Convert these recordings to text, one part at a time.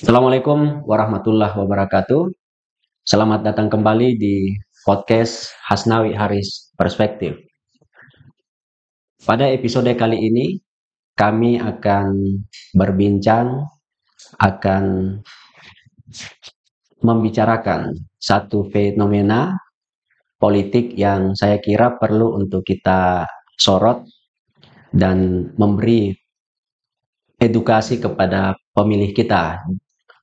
Assalamualaikum warahmatullahi wabarakatuh. Selamat datang kembali di podcast Hasnawi Haris Perspektif. Pada episode kali ini, kami akan berbincang, akan membicarakan satu fenomena politik yang saya kira perlu untuk kita sorot dan memberi edukasi kepada pemilih kita,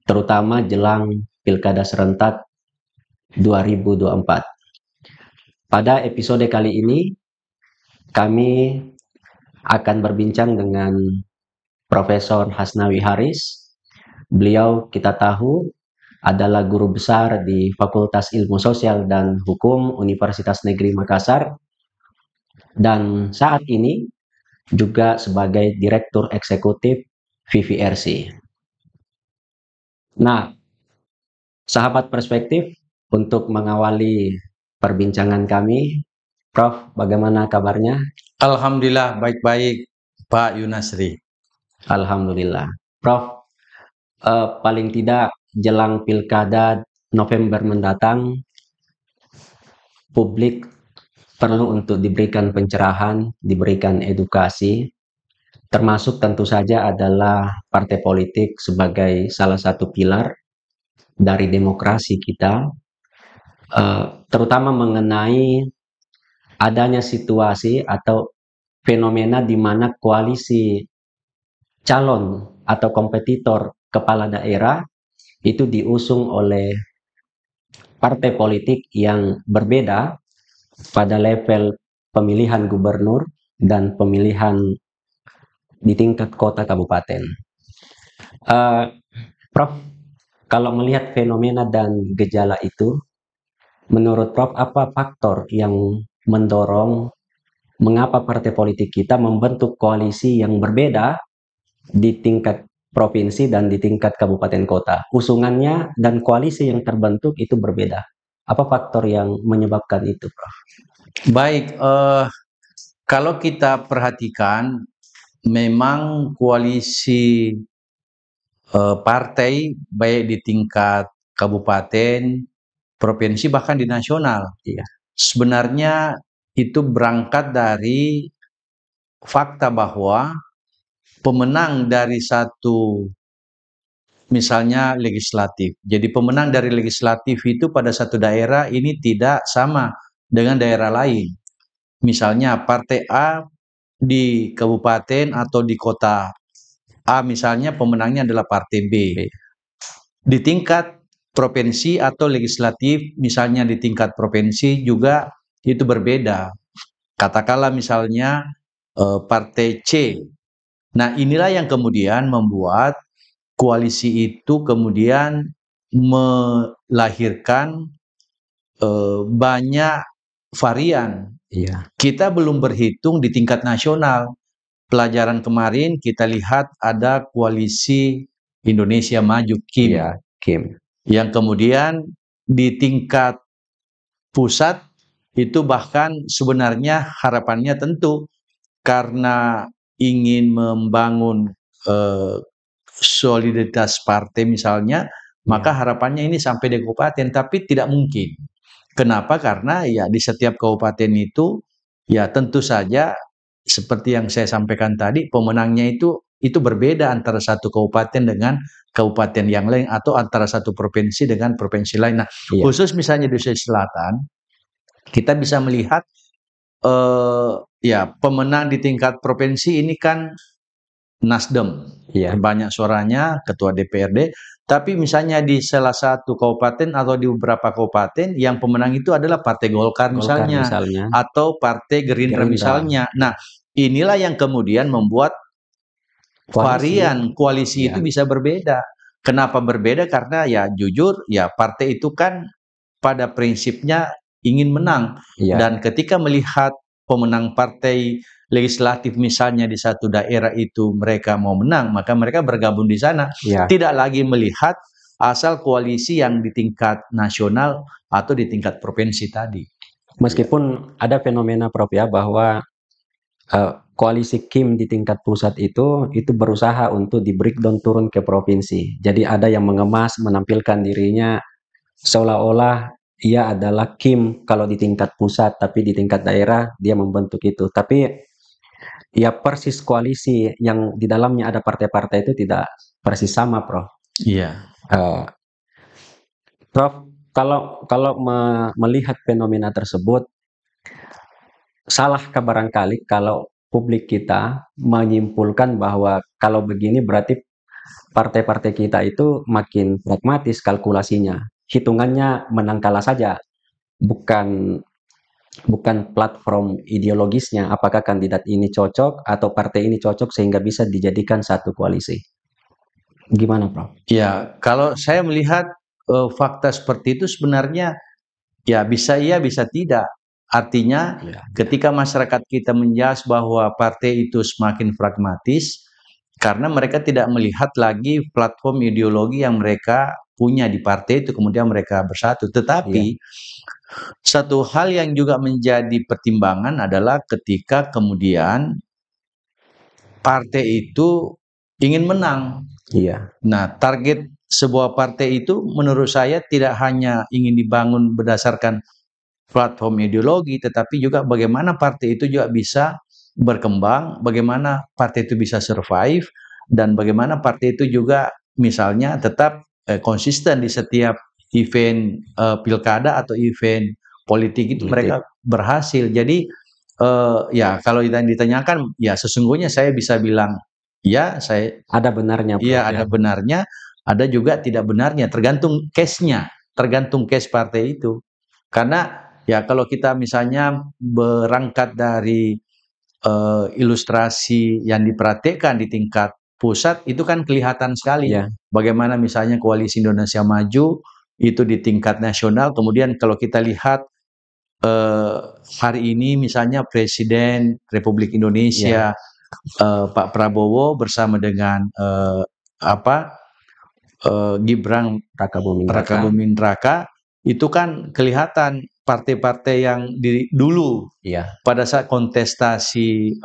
terutama jelang Pilkada Serentak 2024. Pada episode kali ini, kami akan berbincang dengan Profesor Hasnawi Haris. Beliau kita tahu adalah guru besar di Fakultas Ilmu Sosial dan Hukum Universitas Negeri Makassar, dan saat ini juga sebagai Direktur Eksekutif VVRC. Nah, sahabat perspektif, untuk mengawali perbincangan kami, Prof, bagaimana kabarnya? Alhamdulillah baik-baik, Pak Yunasri. Alhamdulillah. Prof, paling tidak jelang Pilkada November mendatang, publik perlu untuk diberikan pencerahan, diberikan edukasi, termasuk tentu saja adalah partai politik sebagai salah satu pilar dari demokrasi kita, terutama mengenai adanya situasi atau fenomena di mana koalisi calon atau kompetitor kepala daerah itu diusung oleh partai politik yang berbeda pada level pemilihan gubernur dan pemilihan di tingkat kota kabupaten. Prof, kalau melihat fenomena dan gejala itu, menurut Prof, apa faktor yang mendorong mengapa partai politik kita membentuk koalisi yang berbeda di tingkat provinsi dan di tingkat kabupaten kota? Usungannya dan koalisi yang terbentuk itu berbeda. Apa faktor yang menyebabkan itu, Prof? Baik, kalau kita perhatikan, memang koalisi partai baik di tingkat kabupaten, provinsi, bahkan di nasional, sebenarnya itu berangkat dari fakta bahwa pemenang dari satu, misalnya legislatif. Jadi pemenang dari legislatif itu pada satu daerah ini tidak sama dengan daerah lain. Misalnya partai A di kabupaten atau di kota A misalnya pemenangnya adalah partai B. Di tingkat provinsi atau legislatif, misalnya di tingkat provinsi juga itu berbeda. Katakanlah misalnya partai C. Nah, inilah yang kemudian membuat koalisi itu kemudian melahirkan banyak varian. Kita belum berhitung di tingkat nasional. Pelajaran kemarin kita lihat ada koalisi Indonesia Maju KIM. Yang kemudian di tingkat pusat itu bahkan sebenarnya harapannya tentu karena ingin membangun soliditas partai misalnya, maka harapannya ini sampai di kabupaten, tapi tidak mungkin. Kenapa? Karena ya di setiap kabupaten itu ya tentu saja seperti yang saya sampaikan tadi, pemenangnya itu berbeda antara satu kabupaten dengan kabupaten yang lain atau antara satu provinsi dengan provinsi lain. Nah, khusus misalnya di Sulawesi Selatan, kita bisa melihat ya pemenang di tingkat provinsi ini kan Nasdem, banyak suaranya, ketua DPRD. Tapi misalnya di salah satu kabupaten atau di beberapa kabupaten yang pemenang itu adalah Partai Golkar misalnya, atau Partai Gerindra misalnya. Nah, inilah yang kemudian membuat varian koalisi itu bisa berbeda. Kenapa berbeda? Karena ya jujur ya partai itu kan pada prinsipnya ingin menang. Dan ketika melihat pemenang partai legislatif misalnya di satu daerah itu mereka mau menang, maka mereka bergabung di sana. Tidak lagi melihat asal koalisi yang di tingkat nasional atau di tingkat provinsi tadi. Meskipun ada fenomena Prof ya bahwa koalisi Kim di tingkat pusat itu berusaha untuk di breakdown turun ke provinsi. Jadi ada yang mengemas, menampilkan dirinya seolah-olah ia adalah Kim kalau di tingkat pusat, tapi di tingkat daerah dia membentuk itu. Tapi ya persis koalisi yang di dalamnya ada partai-partai itu tidak persis sama, Prof. Iya. Eh, Prof, kalau melihat fenomena tersebut, salahkah barangkali kalau publik kita menyimpulkan bahwa kalau begini berarti partai-partai kita itu makin pragmatis kalkulasinya, hitungannya menang kalah saja, bukan bukan platform ideologisnya, apakah kandidat ini cocok atau partai ini cocok sehingga bisa dijadikan satu koalisi. Gimana, Prof? Ya, kalau saya melihat fakta seperti itu sebenarnya ya bisa iya, bisa tidak. Artinya Ya, ketika masyarakat kita menjudge bahwa partai itu semakin pragmatis karena mereka tidak melihat lagi platform ideologi yang mereka punya di partai itu kemudian mereka bersatu. Tetapi satu hal yang juga menjadi pertimbangan adalah ketika kemudian partai itu ingin menang. iya, Nah, target sebuah partai itu menurut saya tidak hanya ingin dibangun berdasarkan platform ideologi, tetapi juga bagaimana partai itu juga bisa berkembang, bagaimana partai itu bisa survive, dan bagaimana partai itu juga misalnya tetap konsisten di setiap event pilkada atau event politik itu mereka berhasil. Jadi ya kalau ditanyakan, ya sesungguhnya saya bisa bilang ya, saya ada benarnya, Prof. iya ada benarnya, ada juga tidak benarnya, tergantung case-nya, tergantung case partai itu. Karena ya kalau kita misalnya berangkat dari ilustrasi yang diperhatikan di tingkat pusat itu kan kelihatan sekali Ya, bagaimana misalnya Koalisi Indonesia Maju itu di tingkat nasional. Kemudian kalau kita lihat hari ini misalnya Presiden Republik Indonesia Pak Prabowo bersama dengan Gibran Raka Buming Raka Raka. Buming Raka itu kan kelihatan partai-partai yang dulu Iya, pada saat kontestasi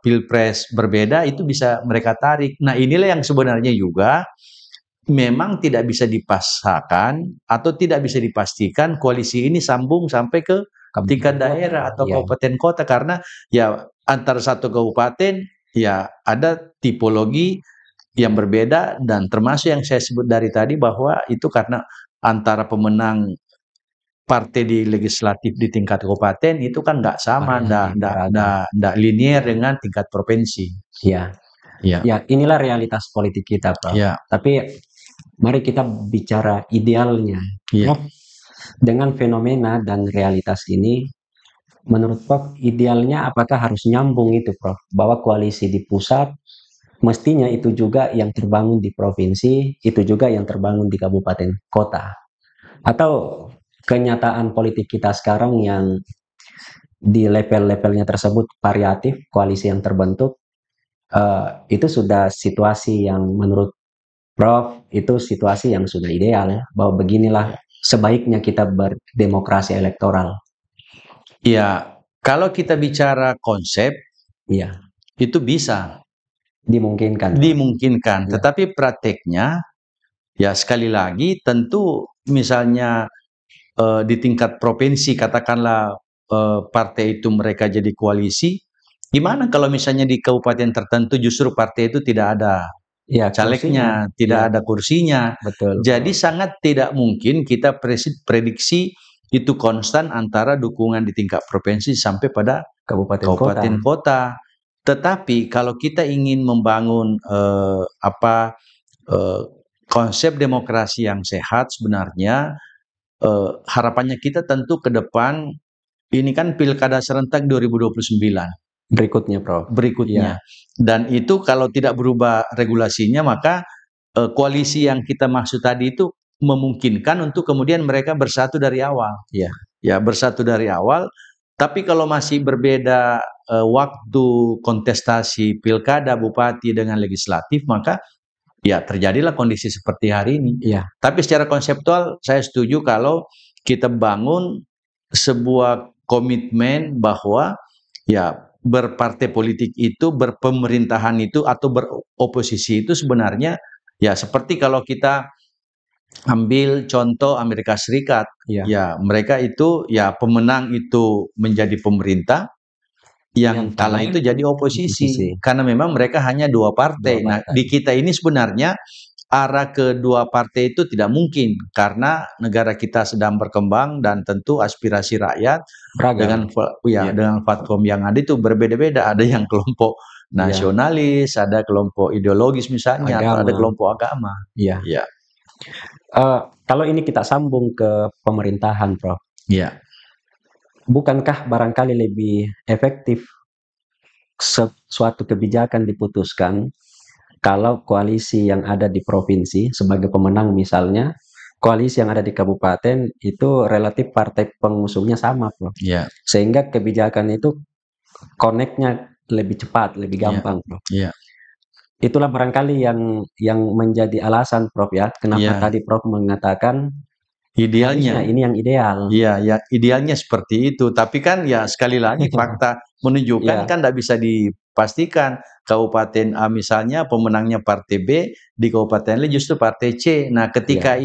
pilpres berbeda itu bisa mereka tarik. Nah inilah yang sebenarnya juga memang tidak bisa dipaksakan atau tidak bisa dipastikan koalisi ini sambung sampai ke tingkat daerah atau kabupaten kota karena ya antara satu kabupaten ya ada tipologi yang berbeda dan termasuk yang saya sebut dari tadi bahwa itu karena antara pemenang partai di legislatif di tingkat kabupaten itu kan nggak sama, nggak linier dengan tingkat provinsi. Iya, Ya, ya inilah realitas politik kita, Prof. ya, Tapi mari kita bicara idealnya. ya. Prof, dengan fenomena dan realitas ini, menurut Prof, idealnya apakah harus nyambung itu, Prof? Bahwa koalisi di pusat, mestinya itu juga yang terbangun di provinsi, itu juga yang terbangun di kabupaten kota. Atau kenyataan politik kita sekarang yang di level-levelnya tersebut variatif, koalisi yang terbentuk, itu sudah situasi yang menurut Prof, itu situasi yang sudah ideal ya, bahwa beginilah sebaiknya kita berdemokrasi elektoral. Ya, kalau kita bicara konsep, Iya, itu bisa dimungkinkan. dimungkinkan, Ya. tetapi prakteknya, ya sekali lagi tentu misalnya di tingkat provinsi katakanlah partai itu mereka jadi koalisi, gimana kalau misalnya di kabupaten tertentu justru partai itu tidak ada Ya, calegnya, tidak ya, ada kursinya. betul. Jadi sangat tidak mungkin kita prediksi itu konstan antara dukungan di tingkat provinsi sampai pada kabupaten kota. Tetapi kalau kita ingin membangun konsep demokrasi yang sehat sebenarnya harapannya kita tentu ke depan ini kan pilkada serentak 2029 Berikutnya, Prof. berikutnya. Dan itu kalau tidak berubah regulasinya maka koalisi yang kita maksud tadi itu memungkinkan untuk kemudian mereka bersatu dari awal. Ya, bersatu dari awal. Tapi kalau masih berbeda waktu kontestasi pilkada bupati dengan legislatif maka ya terjadilah kondisi seperti hari ini. Tapi secara konseptual saya setuju kalau kita bangun sebuah komitmen bahwa ya berpartai politik itu, berpemerintahan itu atau beroposisi itu sebenarnya ya seperti kalau kita ambil contoh Amerika Serikat, Ya, ya mereka itu ya pemenang itu menjadi pemerintah, yang kalah itu jadi oposisi karena memang mereka hanya dua partai. Nah, di kita ini sebenarnya arah kedua partai itu tidak mungkin karena negara kita sedang berkembang dan tentu aspirasi rakyat dengan dengan platform yang ada itu berbeda-beda. Ada yang kelompok nasionalis, ada kelompok ideologis misalnya, atau ada kelompok agama. Iya. Ya. Kalau ini kita sambung ke pemerintahan, Prof. Iya. Bukankah barangkali lebih efektif suatu kebijakan diputuskan kalau koalisi yang ada di provinsi sebagai pemenang misalnya, koalisi yang ada di kabupaten itu relatif partai pengusungnya sama, Prof. Iya. Sehingga kebijakan itu connect-nya lebih cepat, lebih gampang, Prof. Iya. Itulah barangkali yang menjadi alasan, Prof, ya, kenapa tadi Prof mengatakan idealnya ini yang ideal. Iya, ya idealnya seperti itu. Tapi kan ya sekali lagi fakta menunjukkan kan tidak bisa dipastikan. Kabupaten A misalnya pemenangnya partai B, di kabupaten lain justru partai C. Nah, ketika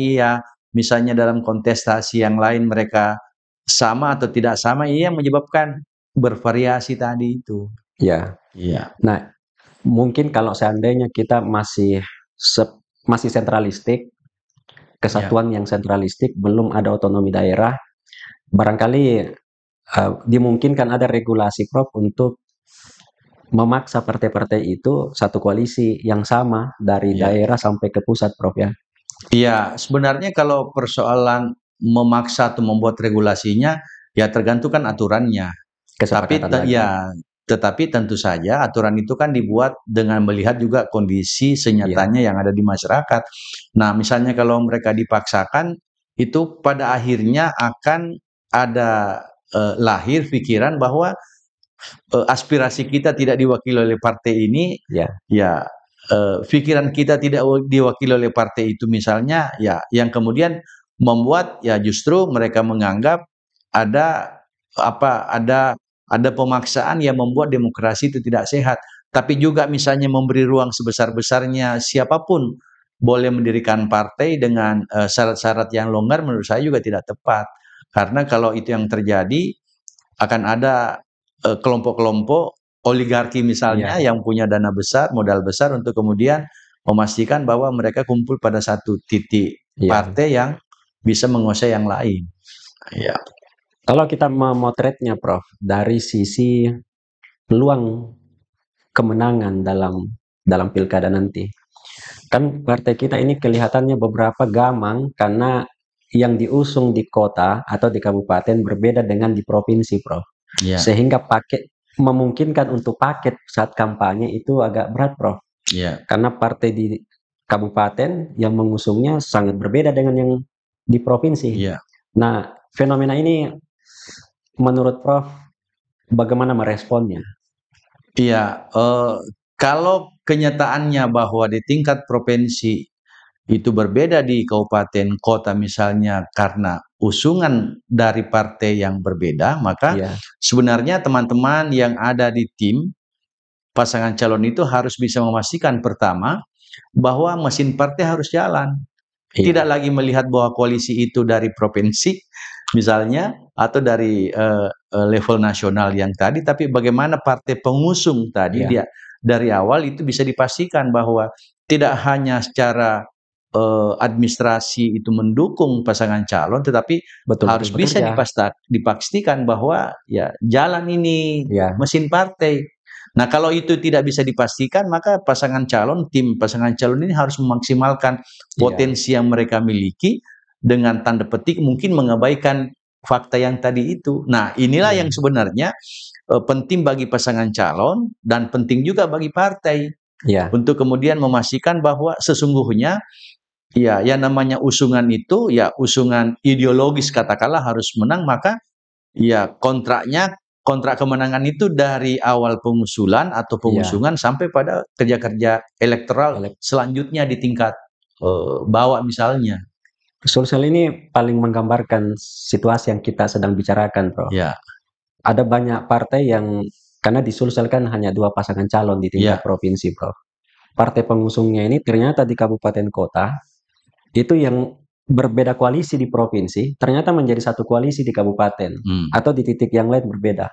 misalnya dalam kontestasi yang lain mereka sama atau tidak sama, yang menyebabkan bervariasi tadi itu. Ya. Iya. Nah, mungkin kalau seandainya kita masih sentralistik, kesatuan yang sentralistik, belum ada otonomi daerah, barangkali dimungkinkan ada regulasi, Prof, untuk memaksa partai-partai itu satu koalisi yang sama dari daerah sampai ke pusat, Prof, ya. Iya, sebenarnya kalau persoalan memaksa atau membuat regulasinya ya tergantung kan aturannya. Tetapi tentu saja aturan itu kan dibuat dengan melihat juga kondisi senyatanya yang ada di masyarakat. Nah, misalnya kalau mereka dipaksakan, itu pada akhirnya akan ada lahir pikiran bahwa aspirasi kita tidak diwakili oleh partai ini, pikiran kita tidak diwakili oleh partai itu misalnya, ya yang kemudian membuat ya justru mereka menganggap ada pemaksaan yang membuat demokrasi itu tidak sehat. Tapi juga misalnya memberi ruang sebesar-besarnya siapapun boleh mendirikan partai dengan syarat-syarat yang longgar, menurut saya juga tidak tepat. Karena kalau itu yang terjadi, akan ada kelompok-kelompok oligarki misalnya yang punya dana besar, modal besar untuk kemudian memastikan bahwa mereka kumpul pada satu titik partai yang bisa menguasai yang lain. Ya. Kalau kita memotretnya, Prof, dari sisi peluang kemenangan dalam pilkada nanti, kan partai kita ini kelihatannya beberapa gamang karena yang diusung di kota atau di kabupaten berbeda dengan di provinsi, Prof. Sehingga memungkinkan untuk paket saat kampanye itu agak berat, Prof. Karena partai di kabupaten yang mengusungnya sangat berbeda dengan yang di provinsi. Nah, fenomena ini menurut Prof bagaimana meresponnya? Iya, kalau kenyataannya bahwa di tingkat provinsi itu berbeda di kabupaten kota misalnya karena usungan dari partai yang berbeda, maka sebenarnya teman-teman yang ada di tim pasangan calon itu harus bisa memastikan pertama bahwa mesin partai harus jalan. Tidak lagi melihat bahwa koalisi itu dari provinsi misalnya atau dari level nasional yang tadi, tapi bagaimana partai pengusung tadi dia dari awal itu bisa dipastikan bahwa tidak hanya secara administrasi itu mendukung pasangan calon, tetapi harus bisa dipastikan bahwa ya jalan ini mesin partai. Nah, kalau itu tidak bisa dipastikan, maka tim pasangan calon ini harus memaksimalkan potensi yang mereka miliki dengan tanda petik mungkin mengabaikan fakta yang tadi itu. Nah, inilah yang sebenarnya penting bagi pasangan calon dan penting juga bagi partai untuk kemudian memastikan bahwa sesungguhnya ya yang namanya usungan itu ya usungan ideologis katakanlah harus menang, maka ya kontrak kemenangan itu dari awal pengusulan atau pengusungan sampai pada kerja-kerja elektoral selanjutnya di tingkat bawah misalnya. Soal ini paling menggambarkan situasi yang kita sedang bicarakan, Prof. Ada banyak partai yang karena disulselkan hanya 2 pasangan calon di tingkat provinsi, Prof. Partai pengusungnya ini ternyata di kabupaten kota, itu yang berbeda koalisi di provinsi, ternyata menjadi satu koalisi di kabupaten, atau di titik yang lain berbeda.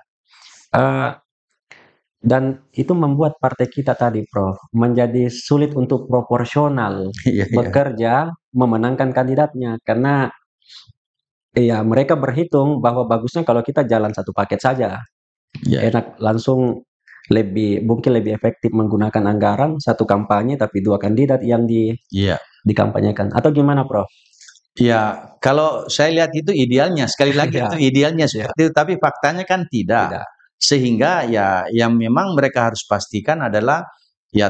Dan itu membuat partai kita tadi, Prof, menjadi sulit untuk proporsional bekerja memenangkan kandidatnya, karena mereka berhitung bahwa bagusnya kalau kita jalan satu paket saja. Enak, langsung mungkin lebih efektif menggunakan anggaran satu kampanye tapi 2 kandidat yang dikampanyekan. Atau gimana, Prof? Ya, kalau saya lihat itu idealnya, sekali lagi itu idealnya seperti itu, tapi faktanya kan tidak. Sehingga yang memang mereka harus pastikan adalah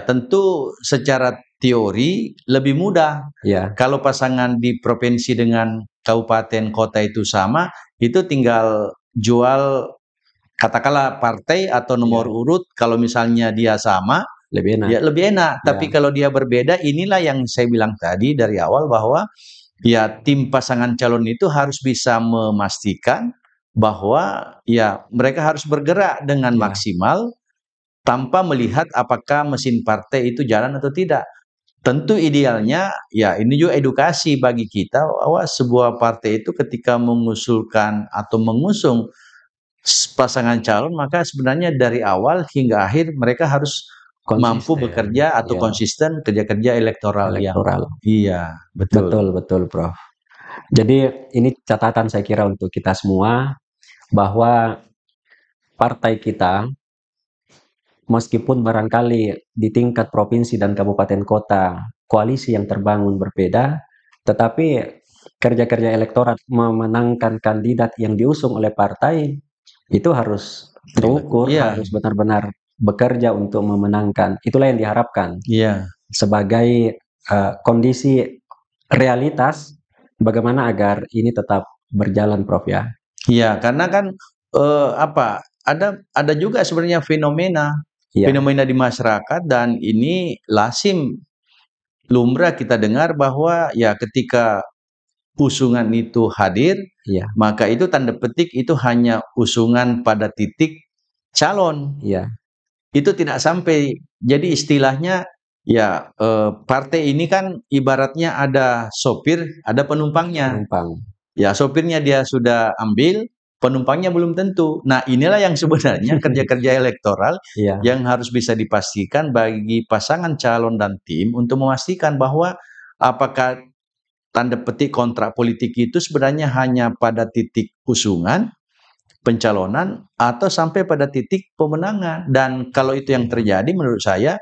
tentu secara teori lebih mudah. Kalau pasangan di provinsi dengan kabupaten kota itu sama, itu tinggal jual katakanlah partai atau nomor urut. Kalau misalnya dia sama, lebih enak. Lebih enak. Tapi kalau dia berbeda, inilah yang saya bilang tadi dari awal bahwa tim pasangan calon itu harus bisa memastikan bahwa mereka harus bergerak dengan maksimal tanpa melihat apakah mesin partai itu jalan atau tidak. Tentu idealnya ini juga edukasi bagi kita bahwa sebuah partai itu ketika mengusulkan atau mengusung pasangan calon, maka sebenarnya dari awal hingga akhir mereka harus mampu bekerja atau konsisten kerja-kerja elektoral. Iya, betul, Prof. Jadi ini catatan saya kira untuk kita semua, bahwa partai kita meskipun barangkali di tingkat provinsi dan kabupaten kota koalisi yang terbangun berbeda, tetapi kerja-kerja elektoral memenangkan kandidat yang diusung oleh partai itu harus terukur, harus benar-benar bekerja untuk memenangkan. Itulah yang diharapkan. Sebagai kondisi realitas, bagaimana agar ini tetap berjalan, Prof, ya? Iya, karena kan ada juga sebenarnya fenomena di masyarakat, dan ini lazim lumrah kita dengar bahwa ketika usungan itu hadir, maka itu tanda petik itu hanya usungan pada titik calon. Itu tidak sampai. Jadi istilahnya partai ini kan ibaratnya ada sopir, ada penumpangnya. Sopirnya dia sudah ambil, penumpangnya belum tentu. Nah, inilah yang sebenarnya kerja-kerja elektoral yang harus bisa dipastikan bagi pasangan calon dan tim untuk memastikan bahwa apakah tanda petik kontrak politik itu sebenarnya hanya pada titik usungan, pencalonan, atau sampai pada titik pemenangan. Dan kalau itu yang terjadi, menurut saya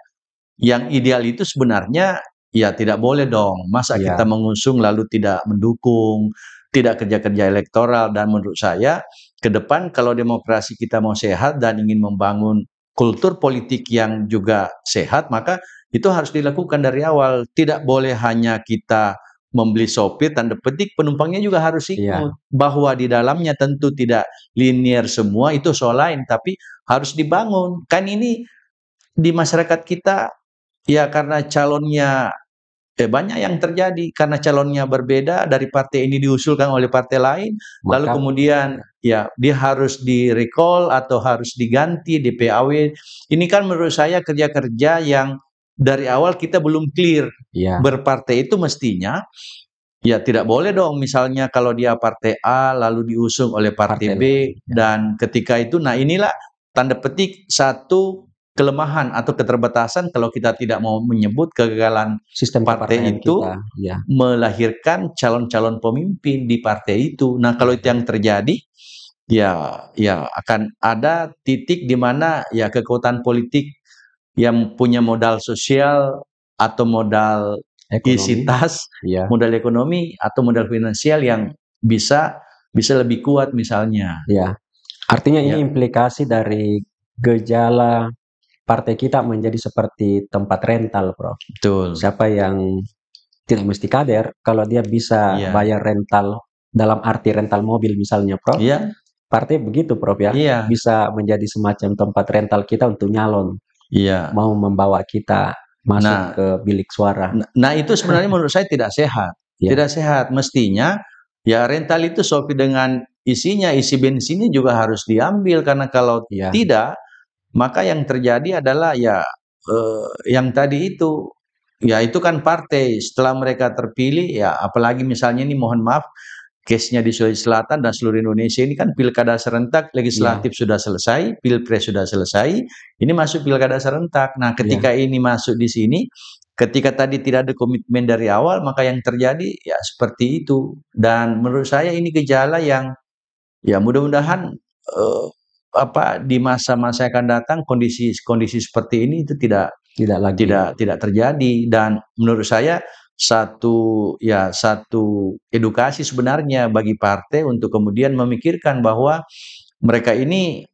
yang ideal itu sebenarnya tidak boleh dong. Masa kita mengusung lalu tidak mendukung, tidak kerja-kerja elektoral. Dan menurut saya ke depan kalau demokrasi kita mau sehat dan ingin membangun kultur politik yang juga sehat, maka itu harus dilakukan dari awal. Tidak boleh hanya kita membeli sopir, tanda petik penumpangnya juga harus ikut. Bahwa di dalamnya tentu tidak linear semua, itu soal lain, tapi harus dibangun. Kan ini di masyarakat kita karena calonnya banyak yang terjadi, karena calonnya berbeda dari partai ini diusulkan oleh partai lain, lalu kemudian dia harus di-recall atau harus diganti DPAW. Ini kan menurut saya kerja-kerja yang dari awal kita belum clear. Berpartai itu mestinya tidak boleh dong misalnya kalau dia partai A lalu diusung oleh partai B dan ketika itu, nah inilah tanda petik satu kelemahan atau keterbatasan kalau kita tidak mau menyebut kegagalan sistem partai itu melahirkan calon-calon pemimpin di partai itu. Nah, kalau itu yang terjadi akan ada titik di mana kekuatan politik yang punya modal sosial atau modal isi tas, modal ekonomi atau modal finansial yang bisa lebih kuat misalnya. Artinya ini implikasi dari gejala partai kita menjadi seperti tempat rental, Prof. Betul. Siapa yang tidak mesti kader, kalau dia bisa bayar rental, dalam arti rental mobil misalnya, Prof. Partai begitu, Prof, ya. Bisa menjadi semacam tempat rental kita untuk nyalon. Mau membawa kita masuk ke bilik suara. Nah, itu sebenarnya menurut saya tidak sehat. Tidak sehat. Mestinya rental itu sopir dengan isinya, isi bensinnya juga harus diambil, karena kalau tidak, maka yang terjadi adalah ya yang tadi itu, ya itu kan partai setelah mereka terpilih ya, apalagi misalnya ini mohon maaf case-nya di Sulawesi Selatan dan seluruh Indonesia ini kan pilkada serentak, legislatif sudah selesai, pilpres sudah selesai, ini masuk pilkada serentak. Nah, ketika ini masuk di sini, ketika tadi tidak ada komitmen dari awal, maka yang terjadi ya seperti itu. Dan menurut saya ini gejala yang ya mudah-mudahan di masa-masa yang akan datang kondisi seperti ini itu tidak terjadi. Dan menurut saya satu edukasi sebenarnya bagi partai untuk kemudian memikirkan bahwa mereka ini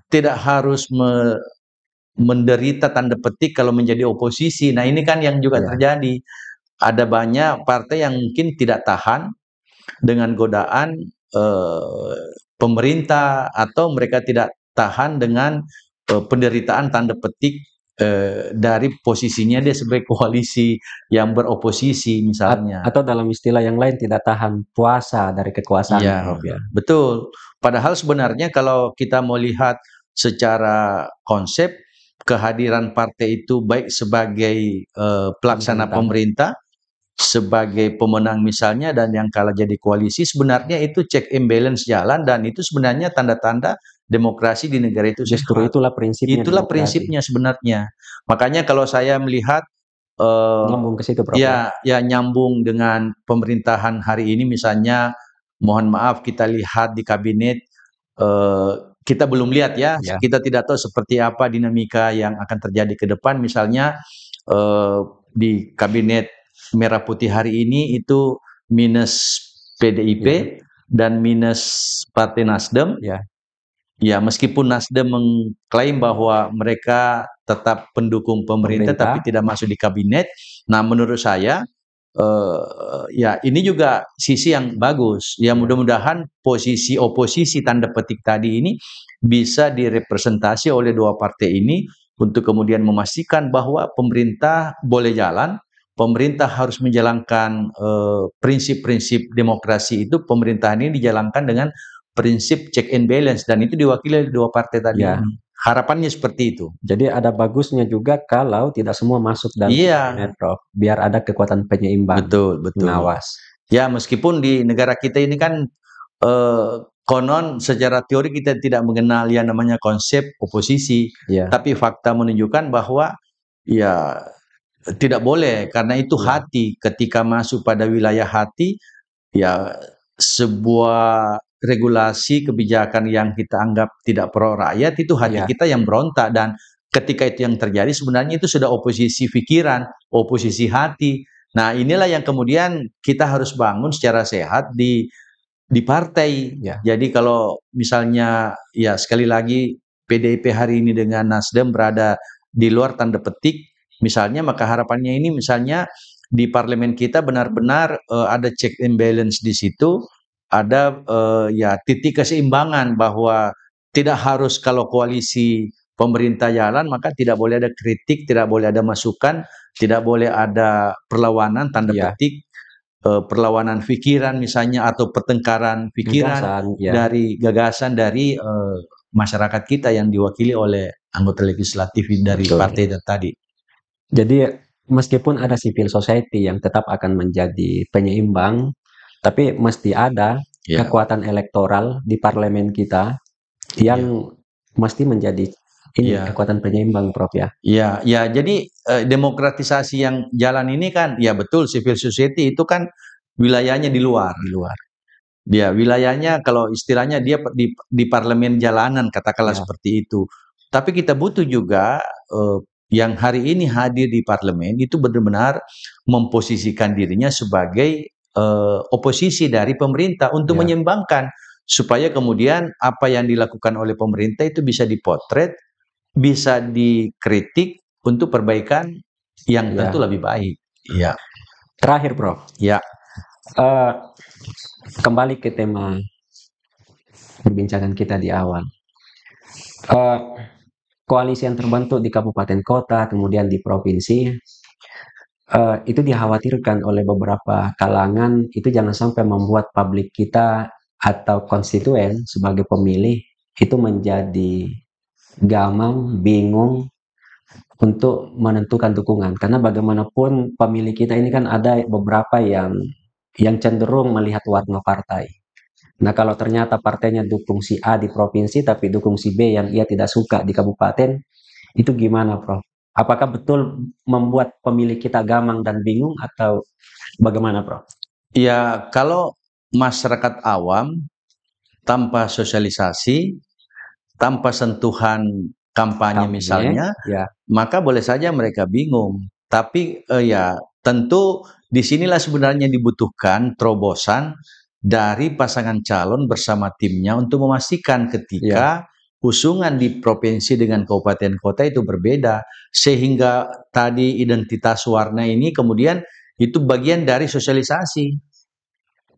tidak harus menderita tanda petik kalau menjadi oposisi. Nah, ini kan yang juga terjadi. Ada banyak partai yang mungkin tidak tahan dengan godaan pemerintah, atau mereka tidak tahan dengan penderitaan tanda petik dari posisinya dia sebagai koalisi yang beroposisi misalnya. Atau dalam istilah yang lain tidak tahan puasa dari kekuasaan. Ya, betul. Padahal sebenarnya kalau kita mau lihat secara konsep, kehadiran partai itu baik sebagai pelaksana pemerintah, sebagai pemenang misalnya, dan yang kalah jadi koalisi, sebenarnya itu check and balance jalan, dan itu sebenarnya tanda-tanda demokrasi di negara itu. Justru itulah prinsipnya. Itulah prinsipnya sebenarnya. Makanya kalau saya melihat nyambung ke situ, Prof. Ya nyambung dengan pemerintahan hari ini, misalnya mohon maaf kita lihat di kabinet, kita belum lihat ya, kita tidak tahu seperti apa dinamika yang akan terjadi ke depan. Misalnya di kabinet Merah Putih hari ini itu minus PDIP dan minus Partai Nasdem. Ya, meskipun Nasdem mengklaim bahwa mereka tetap pendukung pemerintah tapi tidak masuk di kabinet. Nah, menurut saya ya ini juga sisi yang bagus. Ya, mudah-mudahan posisi oposisi tanda petik tadi ini bisa direpresentasi oleh dua partai ini untuk kemudian memastikan bahwa pemerintah boleh jalan. Pemerintah harus menjalankan prinsip-prinsip demokrasi itu. Pemerintahan ini dijalankan dengan prinsip check and balance, dan itu diwakili oleh dua partai tadi. Harapannya seperti itu. Jadi ada bagusnya juga kalau tidak semua masuk dalam kabinet, Prof. Biar ada kekuatan penyeimbang. Betul. Pengawas. Ya, meskipun di negara kita ini kan konon secara teori kita tidak mengenal yang namanya konsep oposisi, tapi fakta menunjukkan bahwa ya tidak boleh, karena itu hati. Ketika masuk pada wilayah hati, ya sebuah regulasi kebijakan yang kita anggap tidak pro rakyat, itu hati kita yang berontak. Dan ketika itu yang terjadi, sebenarnya itu sudah oposisi pikiran, oposisi hati. Nah, inilah yang kemudian kita harus bangun secara sehat di partai. Jadi kalau misalnya ya sekali lagi PDIP hari ini dengan Nasdem berada di luar tanda petik misalnya, maka harapannya ini misalnya di parlemen kita benar-benar ada check and balance di situ, ada ya titik keseimbangan, bahwa tidak harus kalau koalisi pemerintah jalan maka tidak boleh ada kritik, tidak boleh ada masukan, tidak boleh ada perlawanan tanda petik, perlawanan pikiran misalnya, atau pertengkaran pikiran dari gagasan dari masyarakat kita yang diwakili oleh anggota legislatif dari partai tadi. Jadi meskipun ada civil society yang tetap akan menjadi penyeimbang, tapi mesti ada kekuatan elektoral di parlemen kita yang mesti menjadi kekuatan penyeimbang, Prof. Ya, jadi demokratisasi yang jalan ini kan, ya betul, civil society itu kan wilayahnya di luar. Dia wilayahnya, kalau istilahnya dia di parlemen jalanan, katakanlah seperti itu. Tapi kita butuh juga yang hari ini hadir di parlemen itu benar-benar memposisikan dirinya sebagai oposisi dari pemerintah untuk menyeimbangkan, supaya kemudian apa yang dilakukan oleh pemerintah itu bisa dipotret, bisa dikritik untuk perbaikan yang tentu lebih baik. Ya. Terakhir, Prof. Ya. Kembali ke tema perbincangan kita di awal. Koalisi yang terbentuk di kabupaten kota, kemudian di provinsi, itu dikhawatirkan oleh beberapa kalangan, itu jangan sampai membuat publik kita atau konstituen sebagai pemilih itu menjadi gamang, bingung untuk menentukan dukungan. Karena bagaimanapun pemilih kita ini kan ada beberapa yang cenderung melihat warna partai. Nah, kalau ternyata partainya dukung si A di provinsi, tapi dukung si B yang ia tidak suka di kabupaten, itu gimana, Prof? Apakah betul membuat pemilih kita gamang dan bingung atau bagaimana, Prof? Ya, kalau masyarakat awam tanpa sosialisasi, tanpa sentuhan kampanye misalnya, ya, maka boleh saja mereka bingung. Tapi ya tentu disinilah sebenarnya dibutuhkan terobosan dari pasangan calon bersama timnya untuk memastikan ketika usungan di provinsi dengan kabupaten kota itu berbeda, sehingga tadi identitas warna ini kemudian itu bagian dari sosialisasi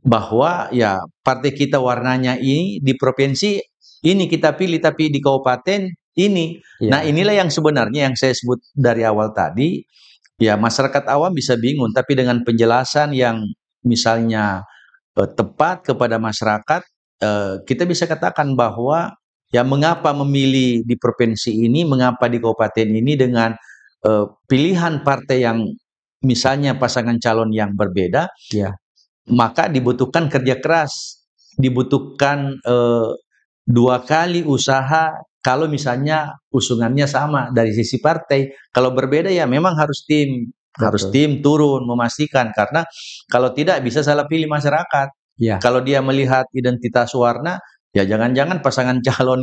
bahwa ya partai kita warnanya ini di provinsi ini kita pilih, tapi di kabupaten ini. Nah, inilah yang sebenarnya yang saya sebut dari awal tadi, ya masyarakat awam bisa bingung, tapi dengan penjelasan yang misalnya tepat kepada masyarakat, kita bisa katakan bahwa ya mengapa memilih di provinsi ini, mengapa di kabupaten ini dengan pilihan partai yang misalnya pasangan calon yang berbeda, maka dibutuhkan kerja keras, dibutuhkan 2 kali usaha kalau misalnya usungannya sama dari sisi partai. Kalau berbeda ya memang harus tim, harus tim turun memastikan, karena kalau tidak bisa salah pilih masyarakat. Kalau dia melihat identitas warna, ya jangan-jangan pasangan calon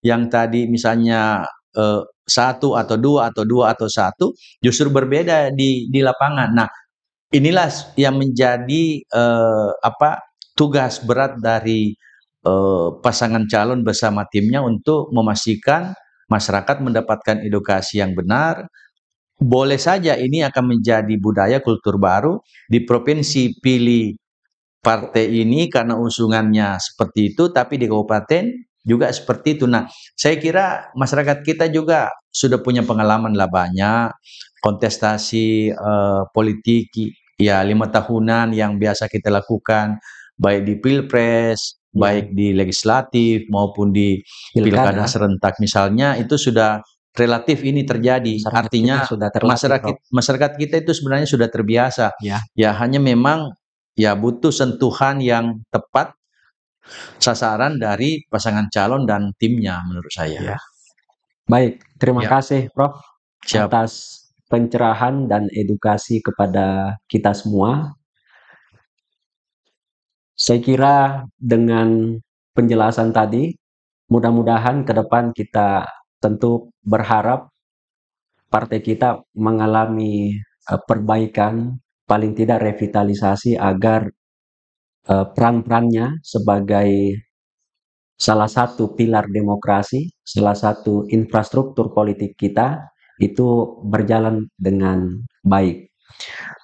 yang tadi misalnya 1 atau 2 atau 2 atau 1 justru berbeda di lapangan. Nah, inilah yang menjadi tugas berat dari pasangan calon bersama timnya untuk memastikan masyarakat mendapatkan edukasi yang benar. Boleh saja ini akan menjadi budaya kultur baru di provinsi pilih partai ini karena usungannya seperti itu, tapi di kabupaten juga seperti itu. Nah, saya kira masyarakat kita juga sudah punya pengalaman lah banyak kontestasi politik ya 5 tahunan yang biasa kita lakukan baik di pilpres, baik di legislatif maupun di pilkada serentak misalnya, itu sudah relatif ini terjadi. Artinya masyarakat kita itu sebenarnya sudah terbiasa. Ya hanya memang ya butuh sentuhan yang tepat sasaran dari pasangan calon dan timnya menurut saya. Baik, terima kasih Prof Siap. atas pencerahan dan edukasi kepada kita semua. Saya kira dengan penjelasan tadi, mudah-mudahan ke depan kita tentu berharap partai kita mengalami perbaikan, paling tidak revitalisasi agar peran-perannya sebagai salah satu pilar demokrasi, salah satu infrastruktur politik kita itu berjalan dengan baik.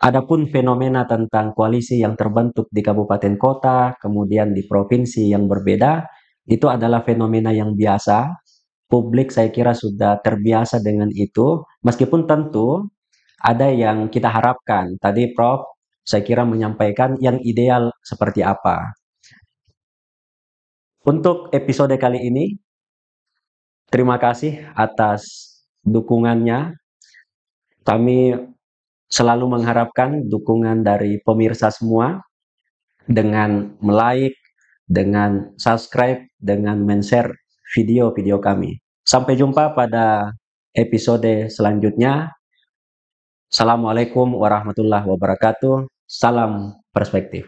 Adapun fenomena tentang koalisi yang terbentuk di kabupaten kota, kemudian di provinsi yang berbeda, itu adalah fenomena yang biasa. Publik saya kira sudah terbiasa dengan itu, meskipun tentu ada yang kita harapkan. Tadi Prof saya kira menyampaikan yang ideal seperti apa. Untuk episode kali ini, terima kasih atas dukungannya. Kami selalu mengharapkan dukungan dari pemirsa semua dengan like, dengan subscribe, dengan men-share video-video kami. Sampai jumpa pada episode selanjutnya. Assalamualaikum warahmatullahi wabarakatuh. Salam perspektif.